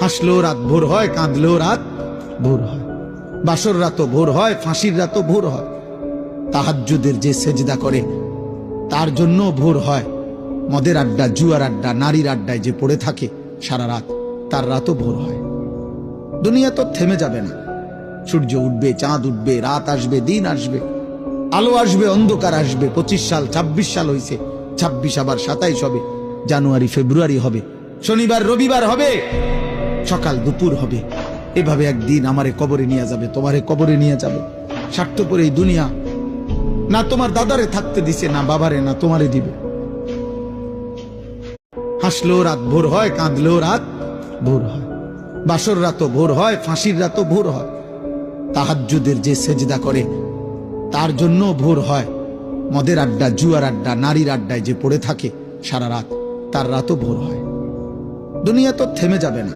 হাসলেও রাত ভোর হয়, কাঁদলেও রাত ভোর হয়। বাসর রাতও ভোর হয়, ফাঁসির রাতও ভোর হয়। তাহাজ্জুদের যে সেজদা করে তার জন্য ভোর হয়। মদের আড্ডা, জুয়ার আড্ডা, নারীর আড্ডায় যে পড়ে থাকে সারা রাত, তার রাতও ভোর হয়। দুনিয়া তো থেমে যাবে না। সূর্য উঠবে, চাঁদ উঠবে, রাত আসবে, দিন আসবে, আলো আসবে, অন্ধকার আসবে। 25 সাল, 26 সাল হইছে, 26 আবার 27 হবে, জানুয়ারি ফেব্রুয়ারি হবে, শনিবার রবিবার হবে, সকাল দুপুর হবে। এভাবে একদিন আমারে কবরে নিয়ে যাবে, তোমারে কবরে নিয়ে যাবে। স্বার্থপর এই দুনিয়া না তোমার দাদারে থাকতে দিছে, না বাবারে, না তোমারে দিবে। হাসলেও রাত ভোর হয়, কাঁদলেও রাত ভোর হয়। বাসর রাতও ভোর হয়, ফাঁসির রাতও ভোর হয়। তাহাজ্জুদের যে সেজদা করে তার জন্য ভোর হয়। মদের আড্ডা, জুয়ার আড্ডা, নারীর আড্ডায় যে পড়ে থাকে সারা রাত, তার রাতও ভোর হয়। দুনিয়া তো থেমে যাবে না।